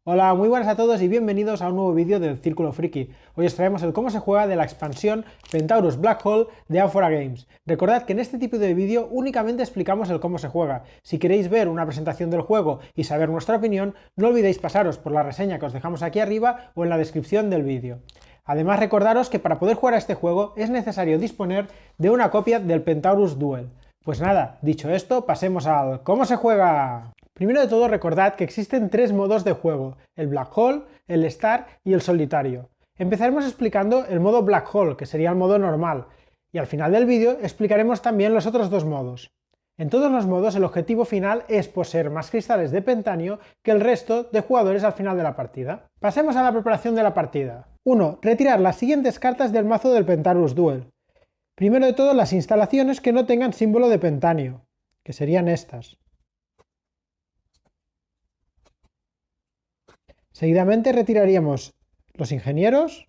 Hola, muy buenas a todos y bienvenidos a un nuevo vídeo del Círculo Friki. Hoy os traemos el cómo se juega de la expansión Pentaurus Black Hole de Amphora Games. Recordad que en este tipo de vídeo únicamente explicamos el cómo se juega. Si queréis ver una presentación del juego y saber nuestra opinión, no olvidéis pasaros por la reseña que os dejamos aquí arriba o en la descripción del vídeo. Además, recordaros que para poder jugar a este juego es necesario disponer de una copia del Pentaurus Duel. Pues nada, dicho esto, pasemos al cómo se juega. Primero de todo, recordad que existen tres modos de juego: el Black Hole, el Star y el Solitario. Empezaremos explicando el modo Black Hole, que sería el modo normal, y al final del vídeo explicaremos también los otros dos modos. En todos los modos el objetivo final es poseer más cristales de pentanio que el resto de jugadores al final de la partida. Pasemos a la preparación de la partida. 1. Retirar las siguientes cartas del mazo del Pentaurus Duel. Primero de todo, las instalaciones que no tengan símbolo de pentanio, que serían estas. Seguidamente retiraríamos los ingenieros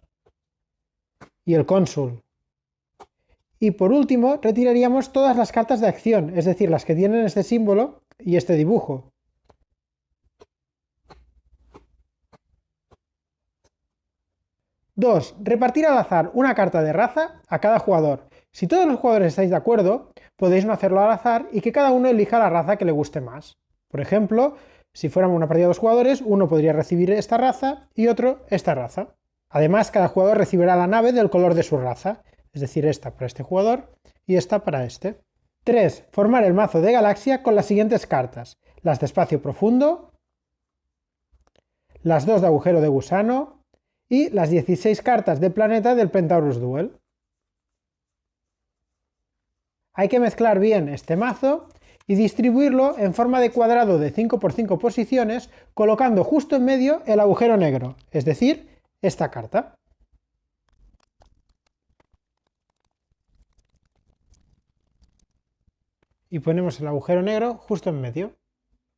y el cónsul. Y por último retiraríamos todas las cartas de acción, es decir, las que tienen este símbolo y este dibujo. Dos, repartir al azar una carta de raza a cada jugador. Si todos los jugadores estáis de acuerdo, podéis no hacerlo al azar y que cada uno elija la raza que le guste más. Por ejemplo, si fuéramos una partida de 2 jugadores, uno podría recibir esta raza y otro esta raza. Además, cada jugador recibirá la nave del color de su raza, es decir, esta para este jugador y esta para este. 3. Formar el mazo de galaxia con las siguientes cartas: las de espacio profundo, las 2 de agujero de gusano y las 16 cartas de planeta del Pentaurus Duel. Hay que mezclar bien este mazo y distribuirlo en forma de cuadrado de 5×5 posiciones, colocando justo en medio el agujero negro, es decir, esta carta. Y ponemos el agujero negro justo en medio.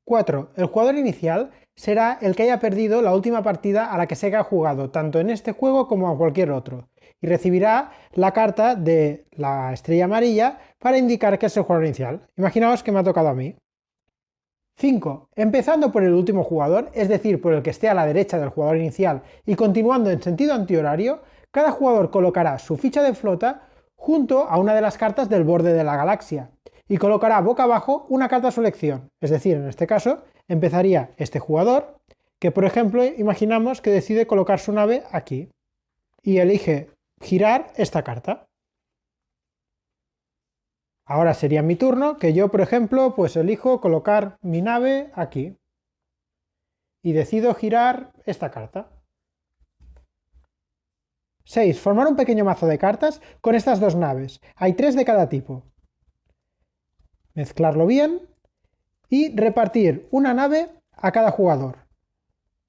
4. El jugador inicial será el que haya perdido la última partida a la que se haya jugado, tanto en este juego como en cualquier otro, y recibirá la carta de la estrella amarilla para indicar que es el jugador inicial. Imaginaos que me ha tocado a mí. 5. Empezando por el último jugador, es decir, por el que esté a la derecha del jugador inicial y continuando en sentido antihorario, cada jugador colocará su ficha de flota junto a una de las cartas del borde de la galaxia y colocará boca abajo una carta a su elección. Es decir, en este caso, empezaría este jugador, que por ejemplo, imaginamos que decide colocar su nave aquí y elige girar esta carta. Ahora sería mi turno, que yo, por ejemplo, pues elijo colocar mi nave aquí y decido girar esta carta. 6. Formar un pequeño mazo de cartas con estas dos naves. Hay 3 de cada tipo. Mezclarlo bien y repartir una nave a cada jugador.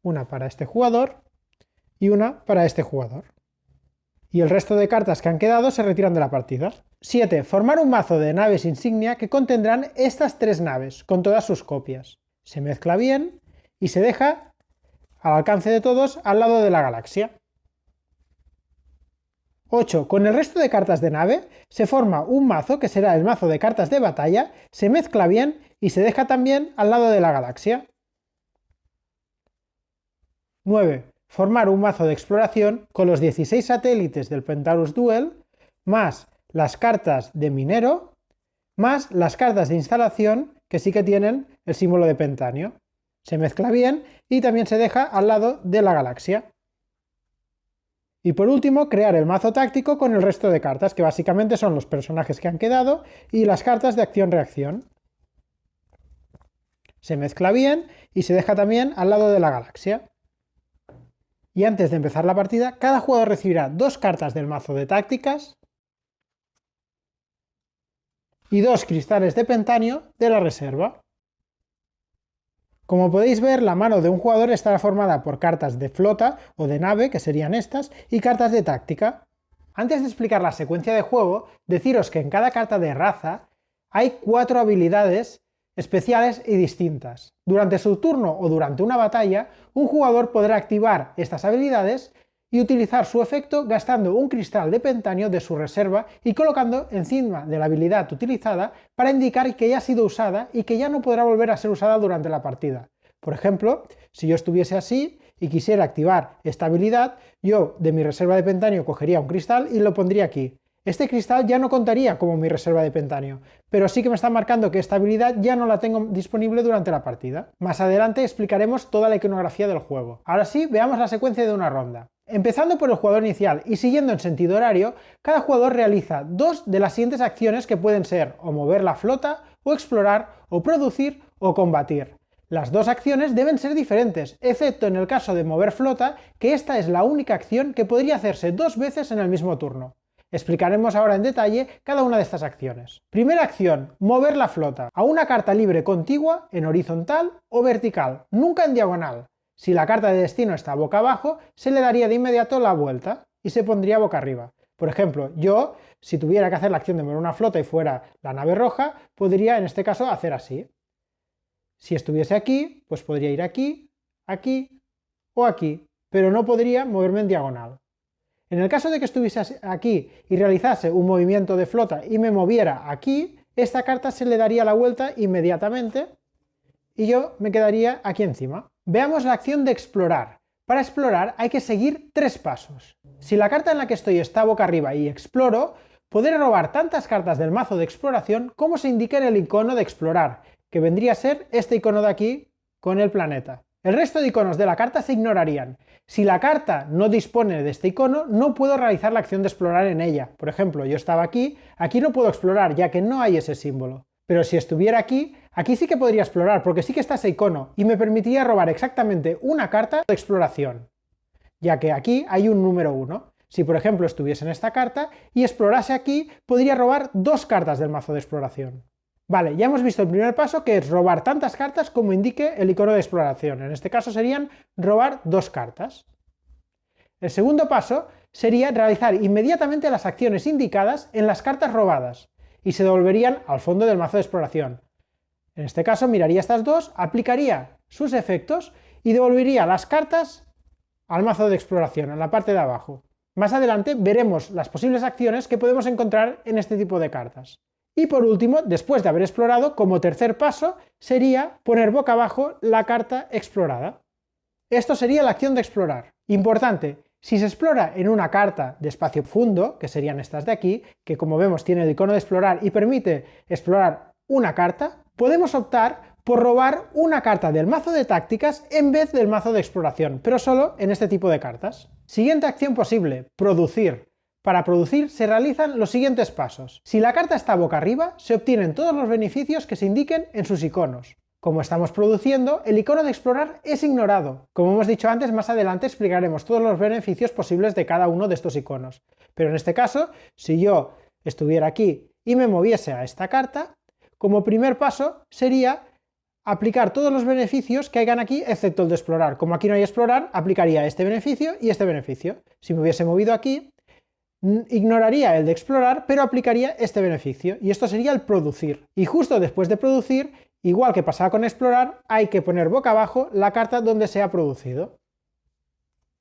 Una para este jugador y una para este jugador. Y el resto de cartas que han quedado se retiran de la partida. 7. Formar un mazo de naves insignia que contendrán estas 3 naves, con todas sus copias. Se mezcla bien y se deja al alcance de todos al lado de la galaxia. 8. Con el resto de cartas de nave se forma un mazo que será el mazo de cartas de batalla, se mezcla bien y se deja también al lado de la galaxia. 9. Formar un mazo de exploración con los 16 satélites del Pentaurus Duel, más las cartas de minero, más las cartas de instalación que sí que tienen el símbolo de pentanio. Se mezcla bien y también se deja al lado de la galaxia. Y por último, crear el mazo táctico con el resto de cartas, que básicamente son los personajes que han quedado y las cartas de acción-reacción. Se mezcla bien y se deja también al lado de la galaxia. Y antes de empezar la partida, cada jugador recibirá 2 cartas del mazo de tácticas y 2 cristales de pentanio de la reserva. Como podéis ver, la mano de un jugador estará formada por cartas de flota o de nave, que serían estas, y cartas de táctica. Antes de explicar la secuencia de juego, deciros que en cada carta de raza hay 4 habilidades especiales y distintas. Durante su turno o durante una batalla, un jugador podrá activar estas habilidades y utilizar su efecto gastando un cristal de pentanio de su reserva y colocando encima de la habilidad utilizada para indicar que ya ha sido usada y que ya no podrá volver a ser usada durante la partida. Por ejemplo, si yo estuviese así y quisiera activar esta habilidad, yo de mi reserva de pentanio cogería un cristal y lo pondría aquí. Este cristal ya no contaría como mi reserva de pentanio, pero sí que me está marcando que esta habilidad ya no la tengo disponible durante la partida. Más adelante explicaremos toda la iconografía del juego. Ahora sí, veamos la secuencia de una ronda. Empezando por el jugador inicial y siguiendo en sentido horario, cada jugador realiza dos de las siguientes acciones que pueden ser o mover la flota, o explorar, o producir, o combatir. Las dos acciones deben ser diferentes, excepto en el caso de mover flota, que esta es la única acción que podría hacerse dos veces en el mismo turno. Explicaremos ahora en detalle cada una de estas acciones. Primera acción, mover la flota a una carta libre contigua en horizontal o vertical, nunca en diagonal. Si la carta de destino está boca abajo, se le daría de inmediato la vuelta y se pondría boca arriba. Por ejemplo, yo, si tuviera que hacer la acción de mover una flota y fuera la nave roja, podría en este caso hacer así. Si estuviese aquí, pues podría ir aquí, aquí o aquí, pero no podría moverme en diagonal. En el caso de que estuviese aquí y realizase un movimiento de flota y me moviera aquí, esta carta se le daría la vuelta inmediatamente y yo me quedaría aquí encima. Veamos la acción de explorar. Para explorar hay que seguir tres pasos. Si la carta en la que estoy está boca arriba y exploro, podré robar tantas cartas del mazo de exploración como se indique en el icono de explorar, que vendría a ser este icono de aquí con el planeta. El resto de iconos de la carta se ignorarían. Si la carta no dispone de este icono, no puedo realizar la acción de explorar en ella. Por ejemplo, yo estaba aquí no puedo explorar ya que no hay ese símbolo. Pero si estuviera aquí sí que podría explorar porque sí que está ese icono y me permitiría robar exactamente una carta de exploración, ya que aquí hay un número 1. Si por ejemplo estuviese en esta carta y explorase aquí, podría robar dos cartas del mazo de exploración. Vale, ya hemos visto el primer paso, que es robar tantas cartas como indique el icono de exploración. En este caso serían robar dos cartas. El segundo paso sería realizar inmediatamente las acciones indicadas en las cartas robadas y se devolverían al fondo del mazo de exploración. En este caso miraría estas dos, aplicaría sus efectos y devolvería las cartas al mazo de exploración, en la parte de abajo. Más adelante veremos las posibles acciones que podemos encontrar en este tipo de cartas. Y por último, después de haber explorado, como tercer paso, sería poner boca abajo la carta explorada. Esto sería la acción de explorar. Importante, si se explora en una carta de espacio profundo, que serían estas de aquí, que como vemos tiene el icono de explorar y permite explorar una carta, podemos optar por robar una carta del mazo de tácticas en vez del mazo de exploración, pero solo en este tipo de cartas. Siguiente acción posible, producir. Para producir se realizan los siguientes pasos. Si la carta está boca arriba, se obtienen todos los beneficios que se indiquen en sus iconos. Como estamos produciendo, el icono de explorar es ignorado. Como hemos dicho antes, más adelante explicaremos todos los beneficios posibles de cada uno de estos iconos. Pero en este caso, si yo estuviera aquí y me moviese a esta carta, como primer paso sería aplicar todos los beneficios que hayan aquí, excepto el de explorar. Como aquí no hay explorar, aplicaría este beneficio y este beneficio. Si me hubiese movido aquí, ignoraría el de explorar, pero aplicaría este beneficio, y esto sería el producir. Y justo después de producir, igual que pasaba con explorar, hay que poner boca abajo la carta donde se ha producido.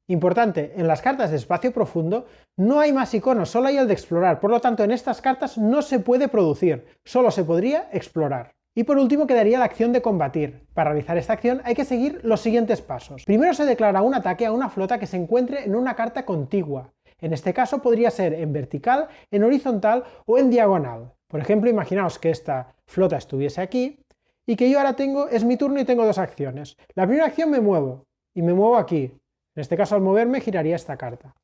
Importante, en las cartas de espacio profundo no hay más iconos, solo hay el de explorar, por lo tanto en estas cartas no se puede producir, solo se podría explorar. Y por último quedaría la acción de combatir. Para realizar esta acción hay que seguir los siguientes pasos. Primero se declara un ataque a una flota que se encuentre en una carta contigua. En este caso podría ser en vertical, en horizontal o en diagonal. Por ejemplo, imaginaos que esta flota estuviese aquí y que yo ahora es mi turno y tengo dos acciones. La primera acción me muevo y me muevo aquí. En este caso al moverme giraría esta carta.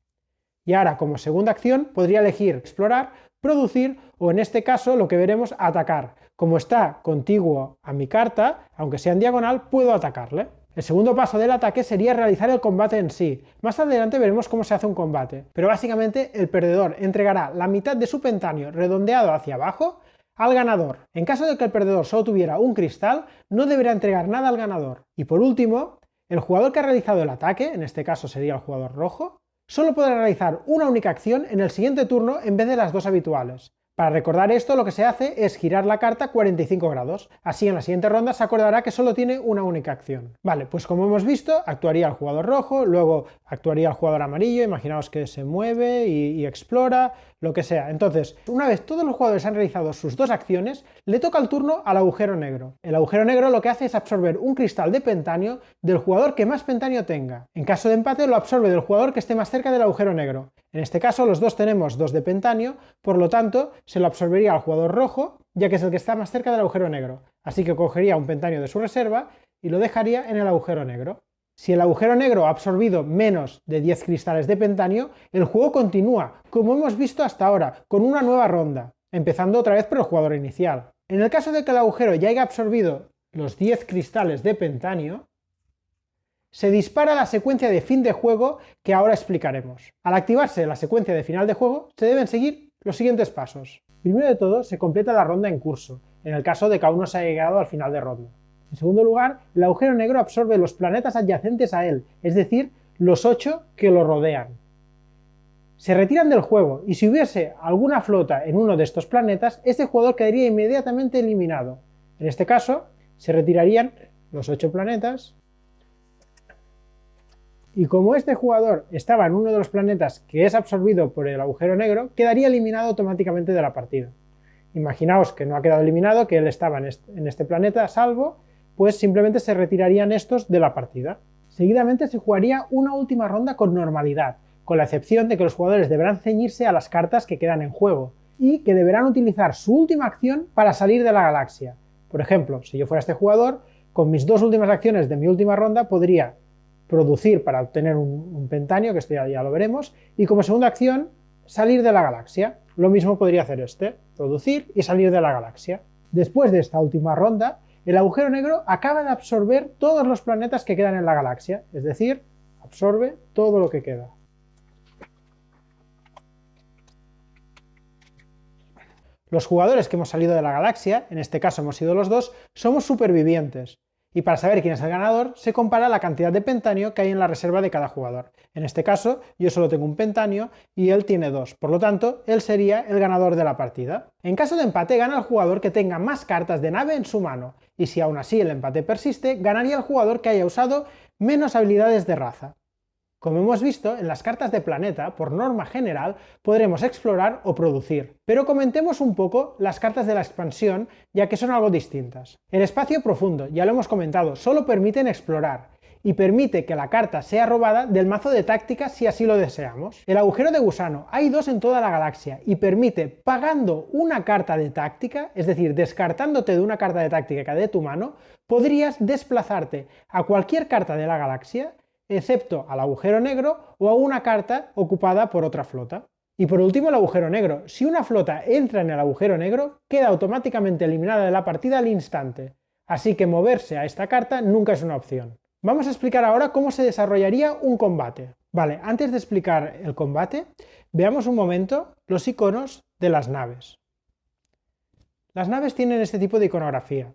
Y ahora como segunda acción podría elegir explorar, producir o en este caso lo que veremos atacar. Como está contiguo a mi carta, aunque sea en diagonal, puedo atacarle. El segundo paso del ataque sería realizar el combate en sí. Más adelante veremos cómo se hace un combate, pero básicamente el perdedor entregará la mitad de su pentanio redondeado hacia abajo al ganador. En caso de que el perdedor solo tuviera un cristal, no deberá entregar nada al ganador. Y por último, el jugador que ha realizado el ataque, en este caso sería el jugador rojo, solo podrá realizar una única acción en el siguiente turno en vez de las dos habituales. Para recordar esto, lo que se hace es girar la carta 45 grados. Así en la siguiente ronda se acordará que solo tiene una única acción. Vale, pues como hemos visto, actuaría el jugador rojo, luego actuaría el jugador amarillo, imaginaos que se mueve y explora, lo que sea. Entonces, una vez todos los jugadores han realizado sus dos acciones, le toca el turno al agujero negro. El agujero negro lo que hace es absorber un cristal de pentanio del jugador que más pentanio tenga. En caso de empate, lo absorbe del jugador que esté más cerca del agujero negro. En este caso, los dos tenemos 2 de pentanio, por lo tanto, se lo absorbería al jugador rojo, ya que es el que está más cerca del agujero negro. Así que cogería un pentanio de su reserva y lo dejaría en el agujero negro. Si el agujero negro ha absorbido menos de 10 cristales de pentanio, el juego continúa, como hemos visto hasta ahora, con una nueva ronda, empezando otra vez por el jugador inicial. En el caso de que el agujero ya haya absorbido los 10 cristales de pentanio, se dispara la secuencia de fin de juego que ahora explicaremos. Al activarse la secuencia de final de juego, se deben seguir los siguientes pasos. Primero de todo, se completa la ronda en curso, en el caso de que aún no se haya llegado al final de ronda. En segundo lugar, el agujero negro absorbe los planetas adyacentes a él, es decir, los 8 que lo rodean. Se retiran del juego y si hubiese alguna flota en uno de estos planetas, este jugador quedaría inmediatamente eliminado. En este caso, se retirarían los 8 planetas. Y como este jugador estaba en uno de los planetas que es absorbido por el agujero negro, quedaría eliminado automáticamente de la partida. Imaginaos que no ha quedado eliminado, que él estaba en este planeta a salvo, pues simplemente se retirarían estos de la partida. Seguidamente se jugaría una última ronda con normalidad, con la excepción de que los jugadores deberán ceñirse a las cartas que quedan en juego, y que deberán utilizar su última acción para salir de la galaxia. Por ejemplo, si yo fuera este jugador, con mis 2 últimas acciones de mi última ronda podría producir para obtener un pentanio, que esto ya lo veremos, y como segunda acción, salir de la galaxia. Lo mismo podría hacer este, producir y salir de la galaxia. Después de esta última ronda, el agujero negro acaba de absorber todos los planetas que quedan en la galaxia, es decir, absorbe todo lo que queda. Los jugadores que hemos salido de la galaxia, en este caso hemos sido los dos, somos supervivientes. Y para saber quién es el ganador, se compara la cantidad de pentanio que hay en la reserva de cada jugador. En este caso, yo solo tengo un pentanio y él tiene 2, por lo tanto, él sería el ganador de la partida. En caso de empate, gana el jugador que tenga más cartas de nave en su mano, y si aún así el empate persiste, ganaría el jugador que haya usado menos habilidades de raza. Como hemos visto, en las cartas de planeta, por norma general, podremos explorar o producir. Pero comentemos un poco las cartas de la expansión, ya que son algo distintas. El espacio profundo, ya lo hemos comentado, solo permiten explorar, y permite que la carta sea robada del mazo de táctica si así lo deseamos. El agujero de gusano, hay 2 en toda la galaxia, y permite, pagando una carta de táctica, es decir, descartándote de una carta de táctica que de tu mano, podrías desplazarte a cualquier carta de la galaxia, excepto al agujero negro o a una carta ocupada por otra flota. Y por último el agujero negro. Si una flota entra en el agujero negro, queda automáticamente eliminada de la partida al instante. Así que moverse a esta carta nunca es una opción. Vamos a explicar ahora cómo se desarrollaría un combate. Vale, antes de explicar el combate, veamos un momento los iconos de las naves. Las naves tienen este tipo de iconografía.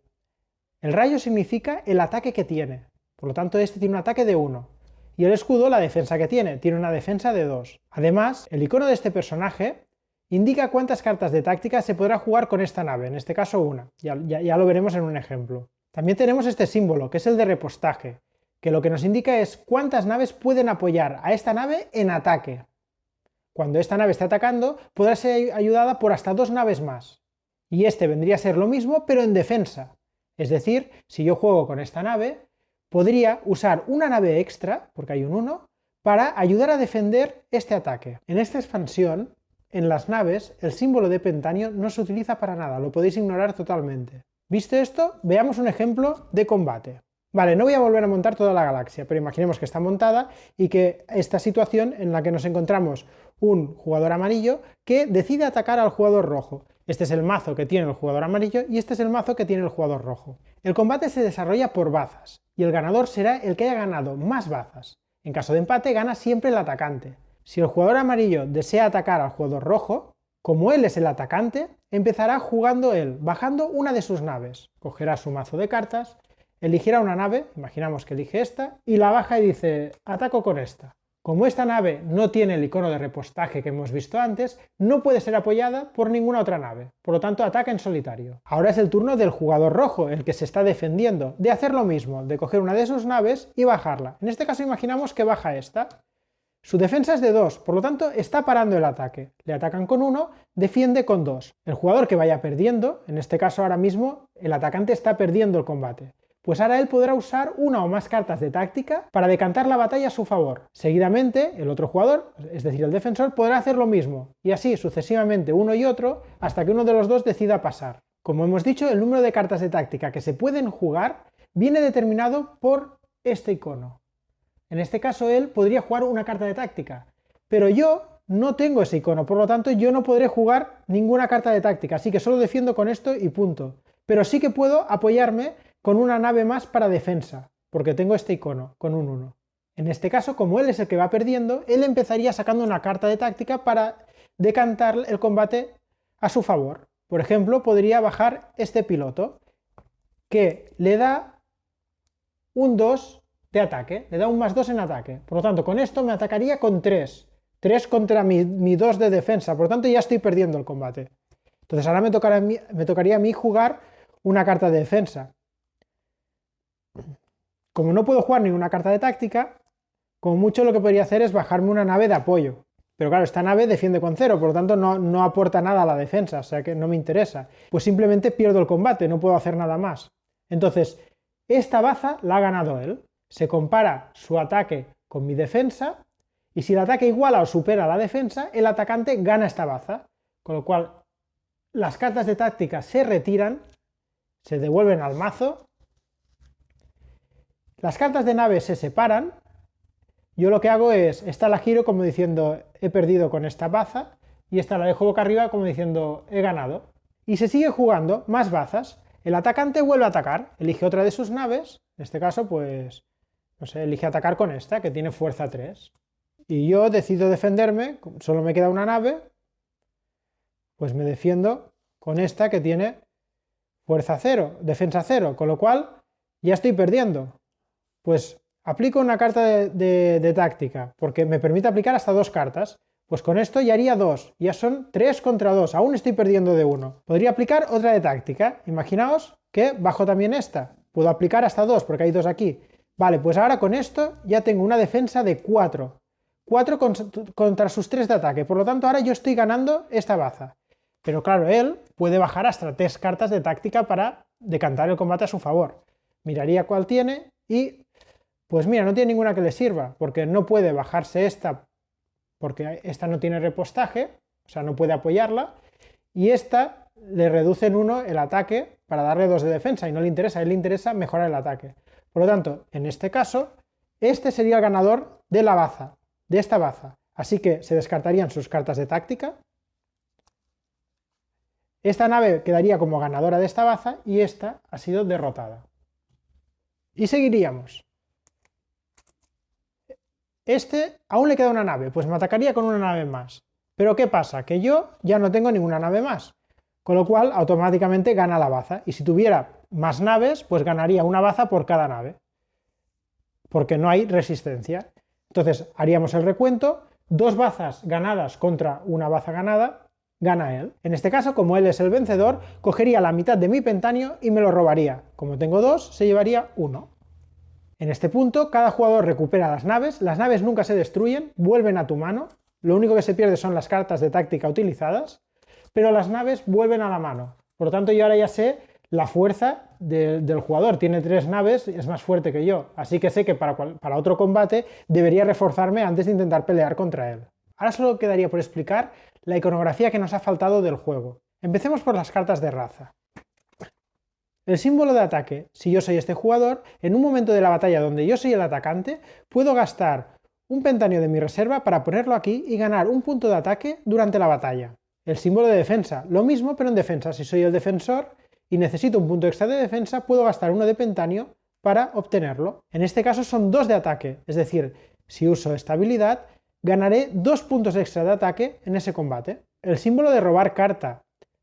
El rayo significa el ataque que tiene. Por lo tanto, este tiene un ataque de 1. Y el escudo, la defensa que tiene una defensa de 2. Además, el icono de este personaje indica cuántas cartas de táctica se podrá jugar con esta nave, en este caso una, ya lo veremos en un ejemplo. También tenemos este símbolo, que es el de repostaje, que lo que nos indica es cuántas naves pueden apoyar a esta nave en ataque. Cuando esta nave esté atacando, podrá ser ayudada por hasta 2 naves más. Y este vendría a ser lo mismo, pero en defensa. Es decir, si yo juego con esta nave, podría usar una nave extra, porque hay un 1, para ayudar a defender este ataque. En esta expansión, en las naves, el símbolo de pentanio no se utiliza para nada, lo podéis ignorar totalmente. Visto esto, veamos un ejemplo de combate. Vale, no voy a volver a montar toda la galaxia, pero imaginemos que está montada y que esta situación en la que nos encontramos un jugador amarillo que decide atacar al jugador rojo. Este es el mazo que tiene el jugador amarillo y este es el mazo que tiene el jugador rojo. El combate se desarrolla por bazas y el ganador será el que haya ganado más bazas. En caso de empate gana siempre el atacante. Si el jugador amarillo desea atacar al jugador rojo, como él es el atacante, empezará jugando él, bajando una de sus naves. Cogerá su mazo de cartas, elegirá una nave, imaginamos que elige esta, y la baja y dice, ataco con esta. Como esta nave no tiene el icono de repostaje que hemos visto antes, no puede ser apoyada por ninguna otra nave, por lo tanto ataca en solitario. Ahora es el turno del jugador rojo, el que se está defendiendo, de hacer lo mismo, de coger una de sus naves y bajarla. En este caso imaginamos que baja esta. Su defensa es de 2, por lo tanto está parando el ataque. Le atacan con 1, defiende con 2. El jugador que vaya perdiendo, en este caso ahora mismo el atacante está perdiendo el combate, pues ahora él podrá usar una o más cartas de táctica para decantar la batalla a su favor. Seguidamente, el otro jugador, es decir, el defensor, podrá hacer lo mismo, y así sucesivamente uno y otro, hasta que uno de los dos decida pasar. Como hemos dicho, el número de cartas de táctica que se pueden jugar viene determinado por este icono. En este caso él podría jugar una carta de táctica, pero yo no tengo ese icono, por lo tanto yo no podré jugar ninguna carta de táctica, así que solo defiendo con esto y punto. Pero sí que puedo apoyarme con una nave más para defensa, porque tengo este icono, con un 1. En este caso, como él es el que va perdiendo, él empezaría sacando una carta de táctica para decantar el combate a su favor. Por ejemplo, podría bajar este piloto, que le da un 2 de ataque, le da un +2 en ataque. Por lo tanto, con esto me atacaría con 3. 3 contra mi 2 de defensa, por lo tanto ya estoy perdiendo el combate. Entonces ahora me tocaría a mí jugar una carta de defensa. Como no puedo jugar ninguna carta de táctica, como mucho lo que podría hacer es bajarme una nave de apoyo. Pero claro, esta nave defiende con 0, por lo tanto no aporta nada a la defensa, o sea que no me interesa. Pues simplemente pierdo el combate, no puedo hacer nada más. Entonces, esta baza la ha ganado él. Se compara su ataque con mi defensa, y si el ataque iguala o supera la defensa, el atacante gana esta baza. Con lo cual, las cartas de táctica se retiran, se devuelven al mazo. Las cartas de nave se separan. Yo lo que hago es, esta la giro como diciendo he perdido con esta baza, y esta la dejo boca arriba como diciendo he ganado. Y se sigue jugando más bazas. El atacante vuelve a atacar, elige otra de sus naves, en este caso pues, no sé, elige atacar con esta que tiene fuerza 3. Y yo decido defenderme, solo me queda una nave, pues me defiendo con esta que tiene fuerza 0, defensa 0, con lo cual ya estoy perdiendo. Pues aplico una carta de táctica, porque me permite aplicar hasta 2 cartas. Pues con esto ya haría 2, ya son 3 contra 2, aún estoy perdiendo de 1. Podría aplicar otra de táctica, imaginaos que bajo también esta, puedo aplicar hasta 2 porque hay 2 aquí. Vale, pues ahora con esto ya tengo una defensa de 4. 4 contra sus 3 de ataque, por lo tanto ahora yo estoy ganando esta baza. Pero claro, él puede bajar hasta 3 cartas de táctica para decantar el combate a su favor. Miraría cuál tiene y pues mira, no tiene ninguna que le sirva, porque no puede bajarse esta, porque esta no tiene repostaje, o sea, no puede apoyarla, y esta le reduce en 1 el ataque para darle 2 de defensa, y no le interesa, a él le interesa mejorar el ataque. Por lo tanto, en este caso, este sería el ganador de la baza, de esta baza. Así que se descartarían sus cartas de táctica, esta nave quedaría como ganadora de esta baza, y esta ha sido derrotada. Y seguiríamos. Este aún le queda una nave, pues me atacaría con una nave más. Pero ¿qué pasa? Que yo ya no tengo ninguna nave más, con lo cual automáticamente gana la baza. Y si tuviera más naves, pues ganaría una baza por cada nave, porque no hay resistencia. Entonces haríamos el recuento, 2 bazas ganadas contra una baza ganada, gana él. En este caso, como él es el vencedor, cogería la mitad de mi pentanio y me lo robaría. Como tengo 2, se llevaría 1. En este punto, cada jugador recupera las naves nunca se destruyen, vuelven a tu mano, lo único que se pierde son las cartas de táctica utilizadas, pero las naves vuelven a la mano. Por lo tanto, yo ahora ya sé la fuerza del jugador, tiene 3 naves, es más fuerte que yo, así que sé que para otro combate debería reforzarme antes de intentar pelear contra él. Ahora solo quedaría por explicar la iconografía que nos ha faltado del juego. Empecemos por las cartas de raza. El símbolo de ataque, si yo soy este jugador, en un momento de la batalla donde yo soy el atacante, puedo gastar un pentanio de mi reserva para ponerlo aquí y ganar un punto de ataque durante la batalla. El símbolo de defensa, lo mismo pero en defensa. Si soy el defensor y necesito un punto extra de defensa, puedo gastar uno de pentanio para obtenerlo. En este caso son 2 de ataque, es decir, si uso esta habilidad, ganaré 2 puntos extra de ataque en ese combate. El símbolo de robar carta.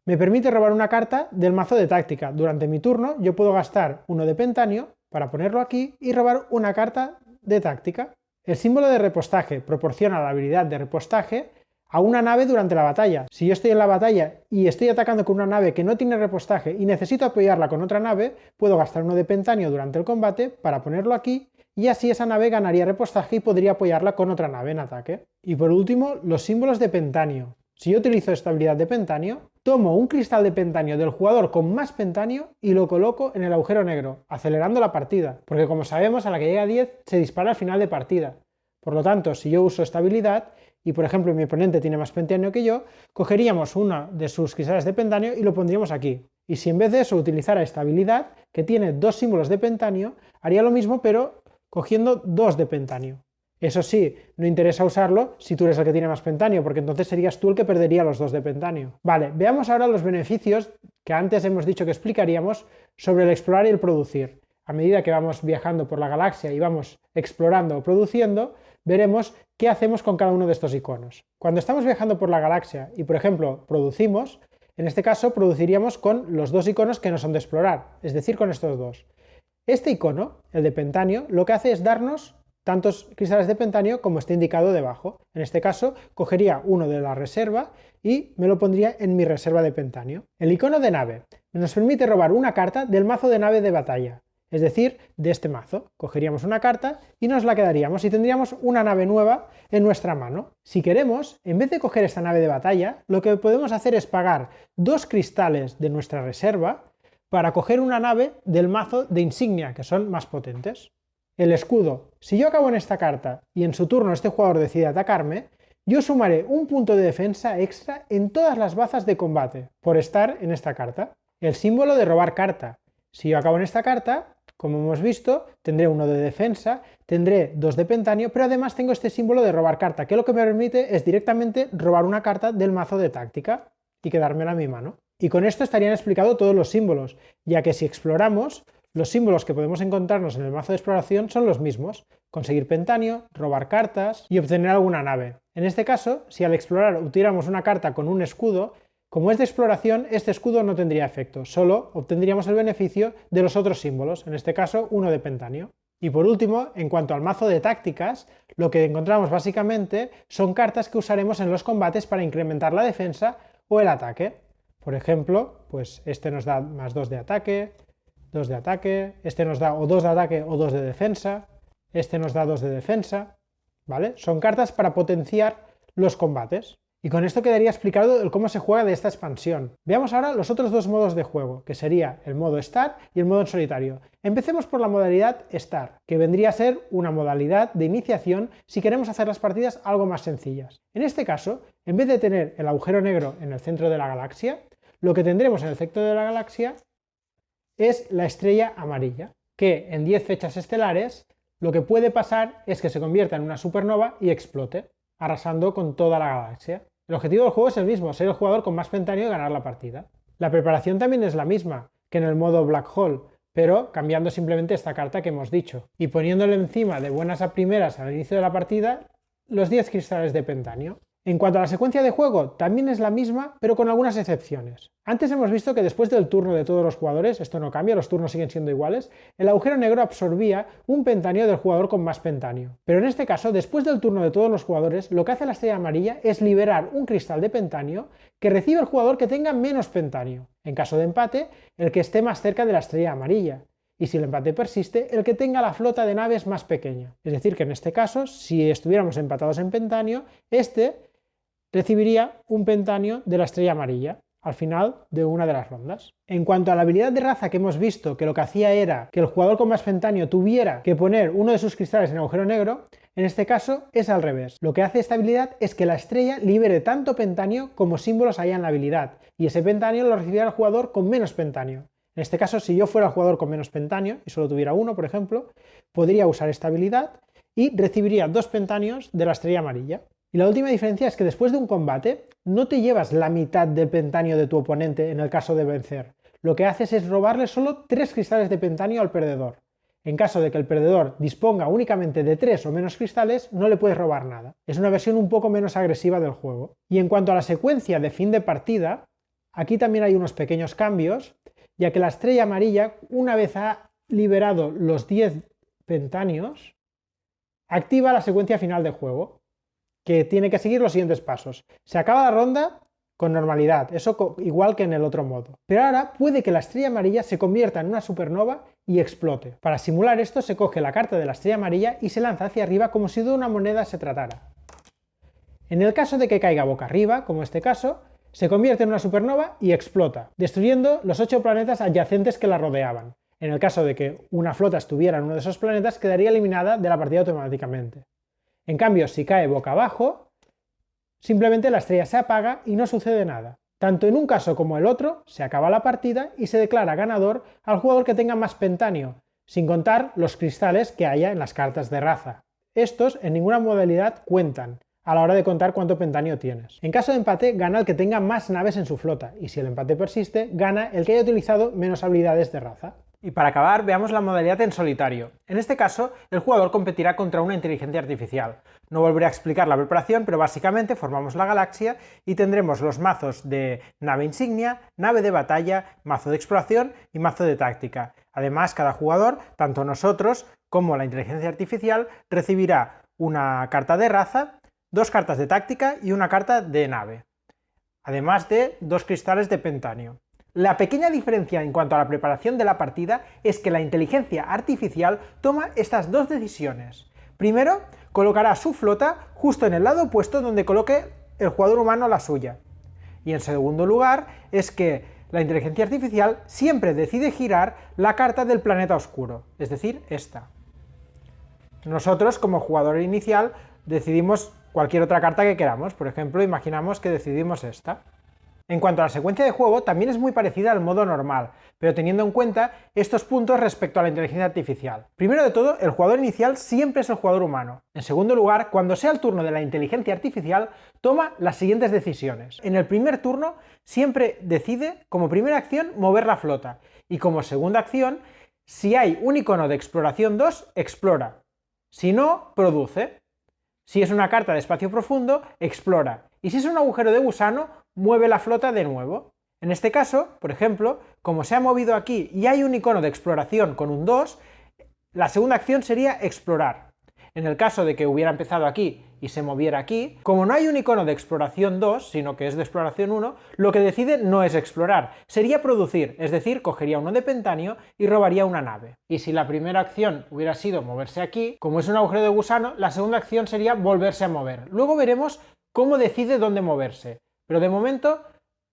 Me permite robar una carta del mazo de táctica. Durante mi turno yo puedo gastar uno de pentanio para ponerlo aquí y robar una carta de táctica. El símbolo de repostaje proporciona la habilidad de repostaje a una nave durante la batalla. Si yo estoy en la batalla y estoy atacando con una nave que no tiene repostaje y necesito apoyarla con otra nave, puedo gastar uno de pentanio durante el combate para ponerlo aquí y así esa nave ganaría repostaje y podría apoyarla con otra nave en ataque. Y por último, los símbolos de pentanio. Si yo utilizo esta habilidad de pentanio, tomo un cristal de pentanio del jugador con más pentanio y lo coloco en el agujero negro, acelerando la partida, porque como sabemos a la que llega a 10 se dispara al final de partida. Por lo tanto, si yo uso esta habilidad y por ejemplo mi oponente tiene más pentanio que yo, cogeríamos uno de sus cristales de pentanio y lo pondríamos aquí. Y si en vez de eso utilizara esta habilidad, que tiene dos símbolos de pentanio, haría lo mismo pero cogiendo dos de pentanio. Eso sí, no interesa usarlo si tú eres el que tiene más pentanio, porque entonces serías tú el que perdería los dos de pentanio. Vale, veamos ahora los beneficios que antes hemos dicho que explicaríamos sobre el explorar y el producir. A medida que vamos viajando por la galaxia y vamos explorando o produciendo, veremos qué hacemos con cada uno de estos iconos. Cuando estamos viajando por la galaxia y, por ejemplo, producimos, en este caso produciríamos con los dos iconos que no son de explorar, es decir, con estos dos. Este icono, el de pentanio, lo que hace es darnos tantos cristales de pentanio como está indicado debajo. En este caso, cogería uno de la reserva y me lo pondría en mi reserva de pentanio. El icono de nave nos permite robar una carta del mazo de nave de batalla, es decir, de este mazo. Cogeríamos una carta y nos la quedaríamos y tendríamos una nave nueva en nuestra mano. Si queremos, en vez de coger esta nave de batalla, lo que podemos hacer es pagar 2 cristales de nuestra reserva para coger una nave del mazo de insignia, que son más potentes. El escudo. Si yo acabo en esta carta y en su turno este jugador decide atacarme, yo sumaré un punto de defensa extra en todas las bazas de combate, por estar en esta carta. El símbolo de robar carta. Si yo acabo en esta carta, como hemos visto, tendré uno de defensa, tendré 2 de pentanio, pero además tengo este símbolo de robar carta, que lo que me permite es directamente robar una carta del mazo de táctica y quedármela en mi mano. Y con esto estarían explicados todos los símbolos, ya que si exploramos, los símbolos que podemos encontrarnos en el mazo de exploración son los mismos: conseguir pentanio, robar cartas y obtener alguna nave. En este caso, si al explorar obtuviéramos una carta con un escudo, como es de exploración, este escudo no tendría efecto, solo obtendríamos el beneficio de los otros símbolos, en este caso uno de pentanio. Y por último, en cuanto al mazo de tácticas, lo que encontramos básicamente son cartas que usaremos en los combates para incrementar la defensa o el ataque. Por ejemplo, pues este nos da más 2 de ataque, 2 de ataque, este nos da o 2 de ataque o 2 de defensa, este nos da 2 de defensa, ¿vale? Son cartas para potenciar los combates. Y con esto quedaría explicado el cómo se juega de esta expansión. Veamos ahora los otros dos modos de juego, que sería el modo Star y el modo en solitario. Empecemos por la modalidad Star, que vendría a ser una modalidad de iniciación si queremos hacer las partidas algo más sencillas. En este caso, en vez de tener el agujero negro en el centro de la galaxia, lo que tendremos en el centro de la galaxia es la estrella amarilla, que en 10 fechas estelares lo que puede pasar es que se convierta en una supernova y explote, arrasando con toda la galaxia. El objetivo del juego es el mismo, ser el jugador con más pentanio y ganar la partida. La preparación también es la misma que en el modo Black Hole, pero cambiando simplemente esta carta que hemos dicho y poniéndole encima de buenas a primeras al inicio de la partida los 10 cristales de pentanio. En cuanto a la secuencia de juego, también es la misma, pero con algunas excepciones. Antes hemos visto que después del turno de todos los jugadores, esto no cambia, los turnos siguen siendo iguales, el agujero negro absorbía un pentanio del jugador con más pentanio. Pero en este caso, después del turno de todos los jugadores, lo que hace la estrella amarilla es liberar un cristal de pentanio que recibe el jugador que tenga menos pentanio. En caso de empate, el que esté más cerca de la estrella amarilla. Y si el empate persiste, el que tenga la flota de naves más pequeña. Es decir, que en este caso, si estuviéramos empatados en pentanio, este recibiría un pentanio de la estrella amarilla al final de una de las rondas. En cuanto a la habilidad de raza que hemos visto, que lo que hacía era que el jugador con más pentanio tuviera que poner uno de sus cristales en el agujero negro, en este caso es al revés. Lo que hace esta habilidad es que la estrella libere tanto pentanio como símbolos haya en la habilidad, y ese pentanio lo recibiría el jugador con menos pentanio. En este caso, si yo fuera el jugador con menos pentanio y solo tuviera uno, por ejemplo, podría usar esta habilidad y recibiría 2 pentanios de la estrella amarilla. Y la última diferencia es que después de un combate no te llevas la mitad del pentanio de tu oponente en el caso de vencer. Lo que haces es robarle solo 3 cristales de pentanio al perdedor. En caso de que el perdedor disponga únicamente de 3 o menos cristales, no le puedes robar nada. Es una versión un poco menos agresiva del juego. Y en cuanto a la secuencia de fin de partida, aquí también hay unos pequeños cambios, ya que la estrella amarilla, una vez ha liberado los 10 pentanios, activa la secuencia final de juego, que tiene que seguir los siguientes pasos. Se acaba la ronda con normalidad, eso igual que en el otro modo. Pero ahora puede que la estrella amarilla se convierta en una supernova y explote. Para simular esto se coge la carta de la estrella amarilla y se lanza hacia arriba como si de una moneda se tratara. En el caso de que caiga boca arriba, como este caso, se convierte en una supernova y explota, destruyendo los 8 planetas adyacentes que la rodeaban. En el caso de que una flota estuviera en uno de esos planetas, quedaría eliminada de la partida automáticamente. En cambio, si cae boca abajo, simplemente la estrella se apaga y no sucede nada. Tanto en un caso como el otro, se acaba la partida y se declara ganador al jugador que tenga más pentanio, sin contar los cristales que haya en las cartas de raza. Estos en ninguna modalidad cuentan a la hora de contar cuánto pentanio tienes. En caso de empate, gana el que tenga más naves en su flota, y si el empate persiste, gana el que haya utilizado menos habilidades de raza. Y para acabar, veamos la modalidad en solitario. En este caso, el jugador competirá contra una inteligencia artificial. No volveré a explicar la preparación, pero básicamente formamos la galaxia y tendremos los mazos de nave insignia, nave de batalla, mazo de exploración y mazo de táctica. Además, cada jugador, tanto nosotros como la inteligencia artificial, recibirá una carta de raza, 2 cartas de táctica y una carta de nave, además de 2 cristales de pentanio. La pequeña diferencia en cuanto a la preparación de la partida es que la inteligencia artificial toma estas 2 decisiones. Primero, colocará su flota justo en el lado opuesto donde coloque el jugador humano la suya. Y en segundo lugar, es que la inteligencia artificial siempre decide girar la carta del planeta oscuro, es decir, esta. Nosotros, como jugador inicial, decidimos cualquier otra carta que queramos. Por ejemplo, imaginamos que decidimos esta. En cuanto a la secuencia de juego, también es muy parecida al modo normal, pero teniendo en cuenta estos puntos respecto a la inteligencia artificial. Primero de todo, el jugador inicial siempre es el jugador humano. En segundo lugar, cuando sea el turno de la inteligencia artificial, toma las siguientes decisiones. En el primer turno, siempre decide, como primera acción, mover la flota, y como segunda acción, si hay un icono de exploración 2, explora. Si no, produce. Si es una carta de espacio profundo, explora. Y si es un agujero de gusano, mueve la flota de nuevo. En este caso, por ejemplo, como se ha movido aquí y hay un icono de exploración con un 2, la segunda acción sería explorar. En el caso de que hubiera empezado aquí y se moviera aquí, como no hay un icono de exploración 2, sino que es de exploración 1, lo que decide no es explorar, sería producir, es decir, cogería uno de pentanio y robaría una nave. Y si la primera acción hubiera sido moverse aquí, como es un agujero de gusano, la segunda acción sería volverse a mover. Luego veremos cómo decide dónde moverse. Pero de momento,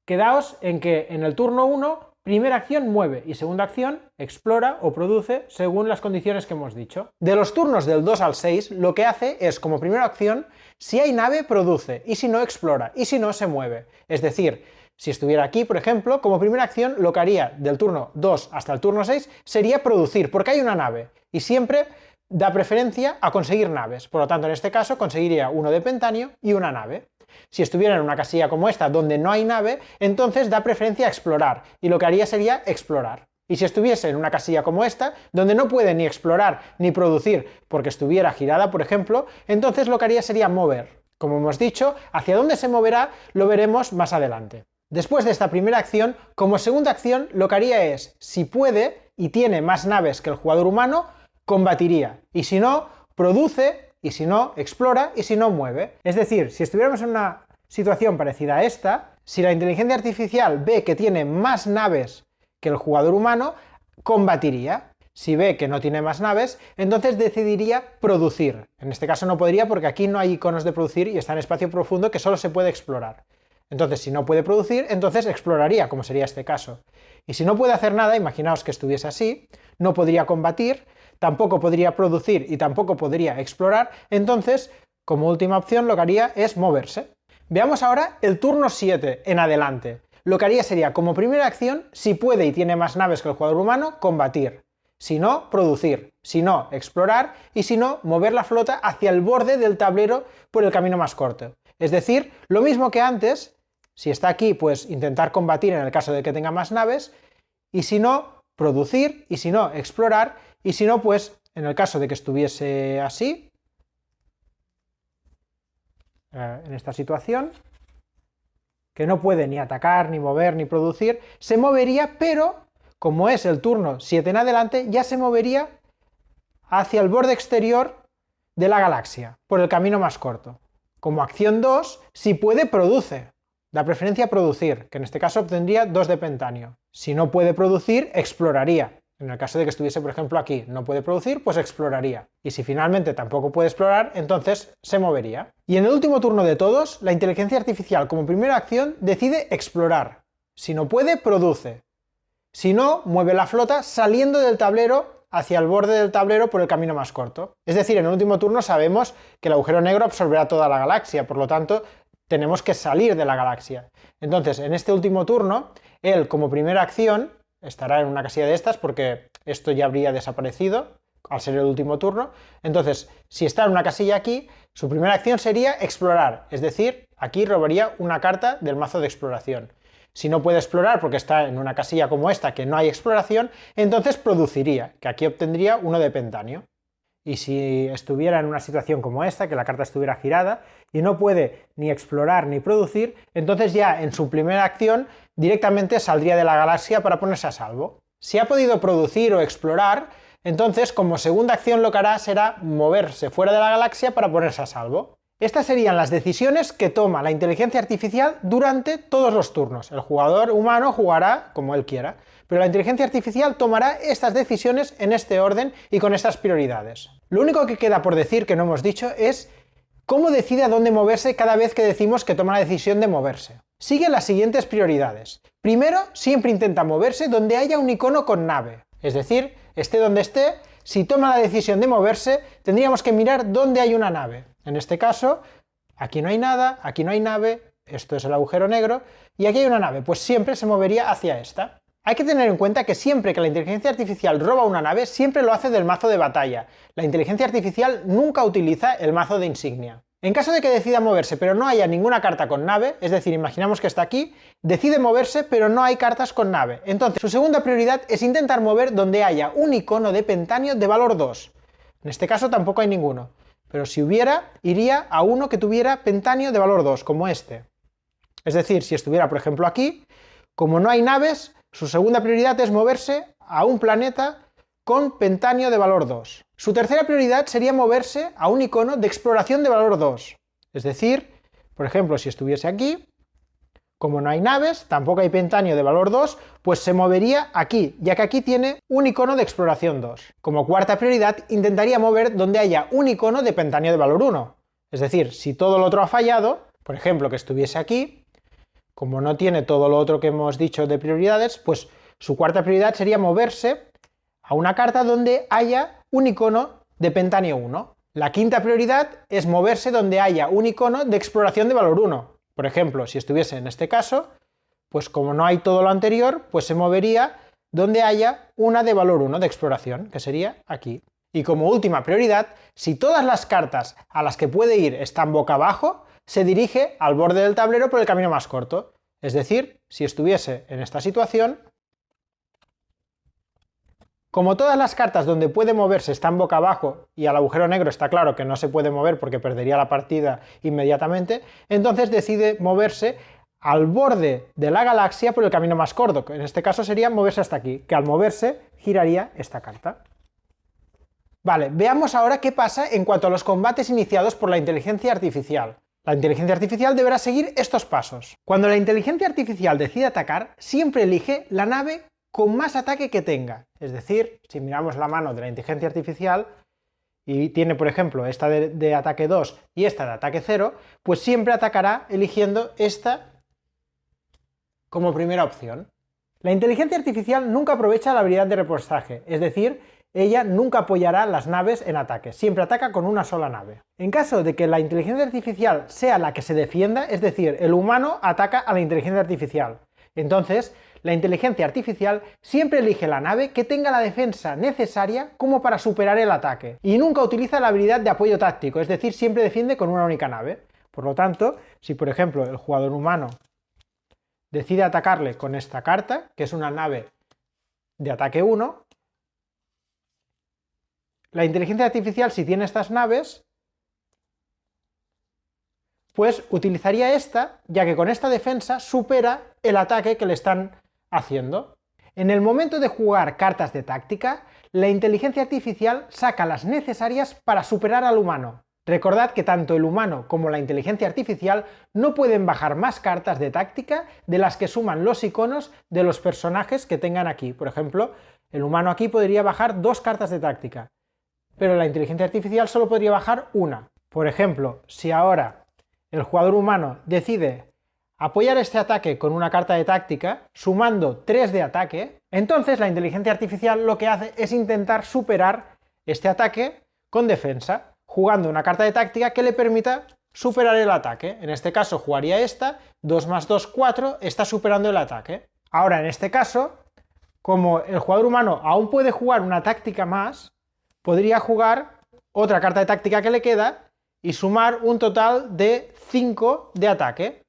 quedaos en que en el turno 1, primera acción mueve y segunda acción explora o produce según las condiciones que hemos dicho. De los turnos del 2 al 6, lo que hace es, como primera acción, si hay nave, produce, y si no, explora, y si no, se mueve. Es decir, si estuviera aquí, por ejemplo, como primera acción, lo que haría del turno 2 hasta el turno 6 sería producir, porque hay una nave, y siempre da preferencia a conseguir naves. Por lo tanto, en este caso, conseguiría uno de pentanio y una nave. Si estuviera en una casilla como esta, donde no hay nave, entonces da preferencia a explorar, y lo que haría sería explorar. Y si estuviese en una casilla como esta, donde no puede ni explorar ni producir porque estuviera girada, por ejemplo, entonces lo que haría sería mover. Como hemos dicho, hacia dónde se moverá lo veremos más adelante. Después de esta primera acción, como segunda acción, lo que haría es, si puede y tiene más naves que el jugador humano, combatiría, y si no, produce, y si no, explora, y si no, mueve. Es decir, si estuviéramos en una situación parecida a esta, si la inteligencia artificial ve que tiene más naves que el jugador humano, combatiría. Si ve que no tiene más naves, entonces decidiría producir. En este caso no podría porque aquí no hay iconos de producir y está en espacio profundo que solo se puede explorar. Entonces, si no puede producir, entonces exploraría, como sería este caso. Y si no puede hacer nada, imaginaos que estuviese así, no podría combatir, tampoco podría producir y tampoco podría explorar, entonces, como última opción, lo que haría es moverse. Veamos ahora el turno 7 en adelante. Lo que haría sería, como primera acción, si puede y tiene más naves que el jugador humano, combatir. Si no, producir. Si no, explorar. Y si no, mover la flota hacia el borde del tablero por el camino más corto. Es decir, lo mismo que antes, si está aquí, pues intentar combatir en el caso de que tenga más naves. Y si no, producir. Y si no, explorar. Y si no, pues en el caso de que estuviese así, en esta situación, que no puede ni atacar, ni mover, ni producir, se movería, pero como es el turno 7 en adelante, ya se movería hacia el borde exterior de la galaxia, por el camino más corto. Como acción 2, si puede, produce. Da preferencia a producir, que en este caso obtendría 2 de pentanio. Si no puede producir, exploraría. En el caso de que estuviese, por ejemplo, aquí, no puede producir, pues exploraría. Y si finalmente tampoco puede explorar, entonces se movería. Y en el último turno de todos, la inteligencia artificial como primera acción decide explorar. Si no puede, produce. Si no, mueve la flota saliendo del tablero hacia el borde del tablero por el camino más corto. Es decir, en el último turno sabemos que el agujero negro absorberá toda la galaxia, por lo tanto, tenemos que salir de la galaxia. Entonces, en este último turno, él como primera acción estará en una casilla de estas porque esto ya habría desaparecido al ser el último turno. Entonces, si está en una casilla aquí, su primera acción sería explorar, es decir, aquí robaría una carta del mazo de exploración. Si no puede explorar porque está en una casilla como esta que no hay exploración, entonces produciría, que aquí obtendría 1 de pentanio. Y si estuviera en una situación como esta, que la carta estuviera girada, y no puede ni explorar ni producir, entonces ya en su primera acción directamente saldría de la galaxia para ponerse a salvo. Si ha podido producir o explorar, entonces como segunda acción lo que hará será moverse fuera de la galaxia para ponerse a salvo. Estas serían las decisiones que toma la inteligencia artificial durante todos los turnos. El jugador humano jugará como él quiera, pero la inteligencia artificial tomará estas decisiones en este orden y con estas prioridades. Lo único que queda por decir que no hemos dicho es cómo decide a dónde moverse cada vez que decimos que toma la decisión de moverse. Sigue las siguientes prioridades. Primero, siempre intenta moverse donde haya un icono con nave, es decir, esté donde esté, si toma la decisión de moverse, tendríamos que mirar dónde hay una nave. En este caso, aquí no hay nada, aquí no hay nave, esto es el agujero negro, y aquí hay una nave, pues siempre se movería hacia esta. Hay que tener en cuenta que siempre que la inteligencia artificial roba una nave, siempre lo hace del mazo de batalla. La inteligencia artificial nunca utiliza el mazo de insignia. En caso de que decida moverse pero no haya ninguna carta con nave, es decir, imaginamos que está aquí, decide moverse pero no hay cartas con nave. Entonces su segunda prioridad es intentar mover donde haya un icono de pentanio de valor 2. En este caso tampoco hay ninguno, pero si hubiera, iría a uno que tuviera pentanio de valor 2, como este. Es decir, si estuviera por ejemplo aquí, como no hay naves, su segunda prioridad es moverse a un planeta con pentanio de valor 2. Su tercera prioridad sería moverse a un icono de exploración de valor 2. Es decir, por ejemplo, si estuviese aquí, como no hay naves, tampoco hay pentanio de valor 2, pues se movería aquí, ya que aquí tiene un icono de exploración 2. Como cuarta prioridad, intentaría mover donde haya un icono de pentanio de valor 1. Es decir, si todo lo otro ha fallado, por ejemplo, que estuviese aquí, como no tiene todo lo otro que hemos dicho de prioridades, pues su cuarta prioridad sería moverse a una carta donde haya un icono de pentanio 1. La quinta prioridad es moverse donde haya un icono de exploración de valor 1. Por ejemplo, si estuviese en este caso, pues como no hay todo lo anterior, pues se movería donde haya una de valor 1 de exploración, que sería aquí. Y como última prioridad, si todas las cartas a las que puede ir están boca abajo, se dirige al borde del tablero por el camino más corto. Es decir, si estuviese en esta situación, como todas las cartas donde puede moverse están boca abajo y al agujero negro está claro que no se puede mover porque perdería la partida inmediatamente, entonces decide moverse al borde de la galaxia por el camino más corto, que en este caso sería moverse hasta aquí, que al moverse giraría esta carta. Vale, veamos ahora qué pasa en cuanto a los combates iniciados por la inteligencia artificial. La inteligencia artificial deberá seguir estos pasos. Cuando la inteligencia artificial decide atacar, siempre elige la nave con más ataque que tenga. Es decir, si miramos la mano de la inteligencia artificial y tiene, por ejemplo, esta de ataque 2 y esta de ataque 0, pues siempre atacará eligiendo esta como primera opción. La inteligencia artificial nunca aprovecha la habilidad de repostaje, es decir, ella nunca apoyará las naves en ataque, siempre ataca con una sola nave. En caso de que la inteligencia artificial sea la que se defienda, es decir, el humano ataca a la inteligencia artificial, entonces la inteligencia artificial siempre elige la nave que tenga la defensa necesaria como para superar el ataque, y nunca utiliza la habilidad de apoyo táctico, es decir, siempre defiende con una única nave. Por lo tanto, si por ejemplo el jugador humano decide atacarle con esta carta, que es una nave de ataque 1, la inteligencia artificial, si tiene estas naves, pues utilizaría esta, ya que con esta defensa supera el ataque que le están haciendo. En el momento de jugar cartas de táctica, la inteligencia artificial saca las necesarias para superar al humano. Recordad que tanto el humano como la inteligencia artificial no pueden bajar más cartas de táctica de las que suman los iconos de los personajes que tengan aquí. Por ejemplo, el humano aquí podría bajar 2 cartas de táctica, pero la inteligencia artificial solo podría bajar una. Por ejemplo, si ahora el jugador humano decide apoyar este ataque con una carta de táctica, sumando 3 de ataque, entonces la inteligencia artificial lo que hace es intentar superar este ataque con defensa, jugando una carta de táctica que le permita superar el ataque. En este caso jugaría esta, 2 más 2, 4, está superando el ataque. Ahora, en este caso, como el jugador humano aún puede jugar una táctica más, podría jugar otra carta de táctica que le queda y sumar un total de 5 de ataque.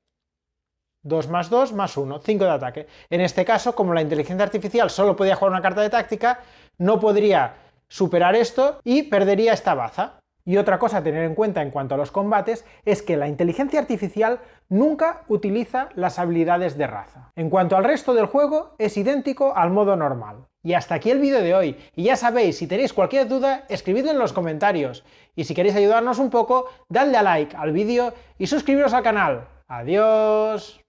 2 más 2 más 1, 5 de ataque. En este caso, como la inteligencia artificial solo podía jugar una carta de táctica, no podría superar esto y perdería esta baza. Y otra cosa a tener en cuenta en cuanto a los combates es que la inteligencia artificial nunca utiliza las habilidades de raza. En cuanto al resto del juego, es idéntico al modo normal. Y hasta aquí el vídeo de hoy. Y ya sabéis, si tenéis cualquier duda, escribidlo en los comentarios. Y si queréis ayudarnos un poco, dadle a like al vídeo y suscribiros al canal. ¡Adiós!